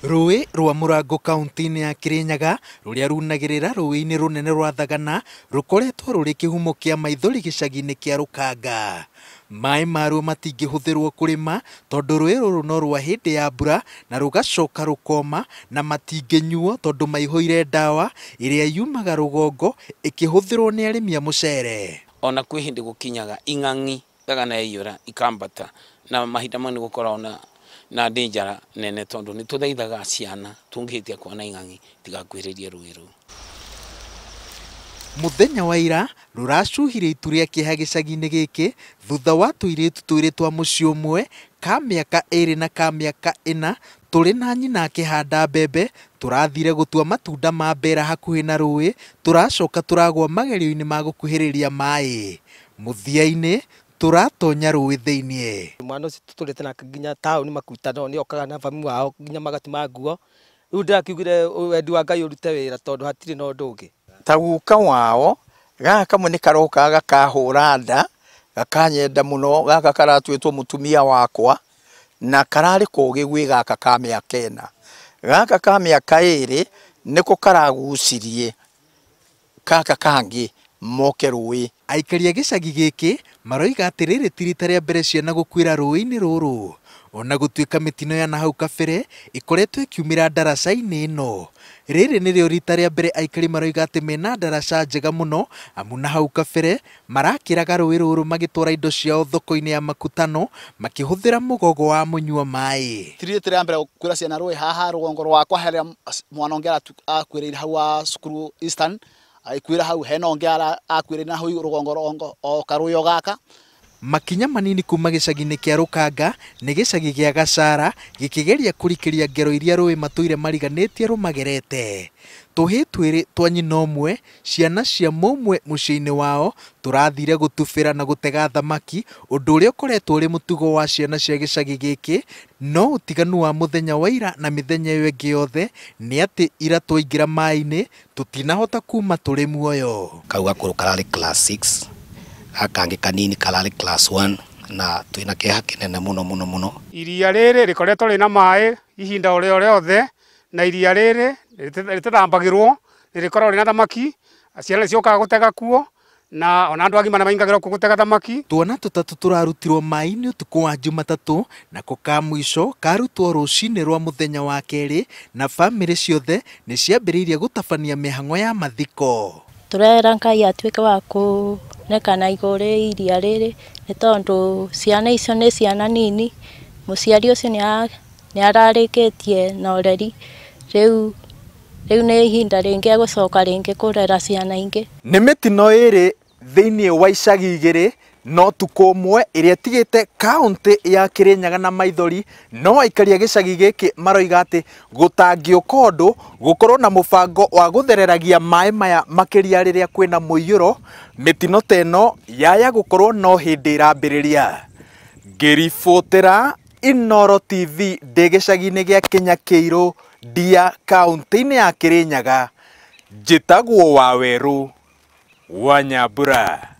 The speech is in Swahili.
Ruui rwa Murangu kaunti-ini ya Kirinyaga ruria runagirira ruui-ini runene rwa Thagana rukoretwo ruri kihumo kia maithori gicagi-ini kia Rukanga. Maai maruo matingĩhũthĩrwo kũrĩma tondũ ruui rũrũ no rwa hĩndĩ ya mbura na rugacoka rũkoma, na matingĩnyuo tondũ maihũire ndawa ĩrĩa yumaga rũgongo ĩkĩhũthĩrwo nĩ arĩmi a mũcere. Ona kwĩ hĩndĩ gũkinyaga ing'ang'i Thagana yaiyũra ikambata, na mahinda mau nĩ gũkoragwo na danger nene tondu ni tuthaithaga ciana tungĩhĩtia kuona ing'ang'i tigakuhĩrĩrie ruui rũu. Muthenya wa ira ruracuhire itu ria kieha gicagi-ini giki thutha wa tuiritu twiri twa muciĩ ũmwe ka mĩaka 2 na ka mĩaka 4 turi na nyina akĩhanda mbembe, turathire gũtua matunda ma mbere hakuhi na ruui, turacoka turagwa magerio-inĩ ma gũkuhĩrĩria maĩ. Mũthia-inĩ turatonya ruui thĩinĩ. Mwana ũcio tũtũrĩte nake nginya taũni makutano nĩ okaga na famu wao nginya magatima nguo. Rĩu ndĩrakiugire wendi wa Ngai ũrute wĩra tondũ hatirĩ na ũndũ ũngĩ. Ta guka wao gaka kamwe nĩ karoka gakahũra nda, gakanyenda mũno, gaka karatuĩtwo mũtumia wakwa na kararĩ kũgĩ gwĩ gaka ka mĩaka 4. Gaka ka mĩaka 2 nĩko karagucirie gaka kangĩ moke ruui. Aikari a gĩcagi gĩkĩ maroiga atĩ rĩrĩ ti rita rĩa mbere ciana gũkuĩra ruui-inĩ rũrũ, ona gũtuĩka mitino ya nahau kabere ĩkoretwo ĩkiumĩra ndaraca-inĩ ĩno. Rĩrĩ nĩrĩo rita rĩa mbere aikari maroiga atĩ mena ndaraca njega mũno, amu nahau kabere marakĩraga ruui rũrũ magĩtwara indo ciao thoko-inĩ ya makutano makĩhũthĩra mũgogo wa mũnyua maĩ. Ti rita rĩa mbere gũkuĩra ciana ruui haha rũgongo rwakwa harĩa mwana ũngĩ akuĩrĩire hau wa cukuru Eastern, aikuĩra hau hena ũngĩ akuĩrĩire na hau rũgongo o karũĩ gaka. Makinya manini kuma gĩcagi-inĩ kĩa Rukanga nĩ gĩcagi gĩa Gacara gĩkĩgeria kũrikĩria ngero iria ruui matũire mariganĩtie rũmagerete. Tuhii twĩrĩ twa nyina ũmwe, ciana cia mũmwe mũciĩ-inĩ wao, tũrathire gũtubĩra na gutega thamaki, ũndũ ũrĩa ũkoretwo ũrĩ mũtugo wa ciana cia gĩcagi gĩkĩ. No ũtiganu wa mũthenya wa ira na mĩthenya ĩyo ĩngĩ yothe nĩ atĩ ira twaingĩra maĩ-inĩ tũtinahota kuma tũrĩ muoyo. Kau gakũrũ kararĩ class 6, gakangĩ kanini kararĩ class 1, na twĩna kĩeha kĩnene mũno. Iria rĩrĩ rĩkoretwo rĩna maĩ ihinda o rĩothe, na iria rĩrĩ rĩtithambagĩrwo, rĩkoragwo rĩna thamaki, ciana nĩciokaga gũtega kuo, na ona andũ agima nĩmaingagĩrwo kuo gũtega thamaki. Twana tũtatũ tũrarutirwo maĩ-inĩ ũtukũ wa Jumatatũ, nako ka mũico karutwo rũcinĩ rwa mũthenya wa kerĩ, na bamĩrĩ ciothe nĩ ciambĩrĩirie gũtabania mĩhang'o ya mathiko. Turera Ngai atuĩke wa kũnekana igũrũ rĩa iria rĩrĩ, nĩ tondũ ciana icio nĩ ciana nini, mũciari ũcio nĩ ararĩkĩtie na ũreri, rĩu nĩ ihinda rĩngĩ gũcoka rĩngĩ kũrera ciana ingĩ. Nĩ mitino ĩrĩ thĩinĩ wa icagi igĩrĩ, no tuko ũmwe ĩrĩa ĩtigĩte kaunti ya Kirinyaga na maithori. No aikari a gĩcagi gĩkĩ maroiga atĩ gũtangĩũka ũndũ gũkorwo na mũbango wa gũthereragia maĩ maya makĩria rĩrĩa kwĩna mũiyũro, mitino ta ĩno yaya gũkorwo no hĩndĩ ĩrambĩrĩria. Ngĩribotera Inooro TV ndĩ gĩcagi-inĩ gĩa Kinya Ndia kaunti-inĩ ya Kirinyaga, njĩtagwo Waweru wa Nyambura.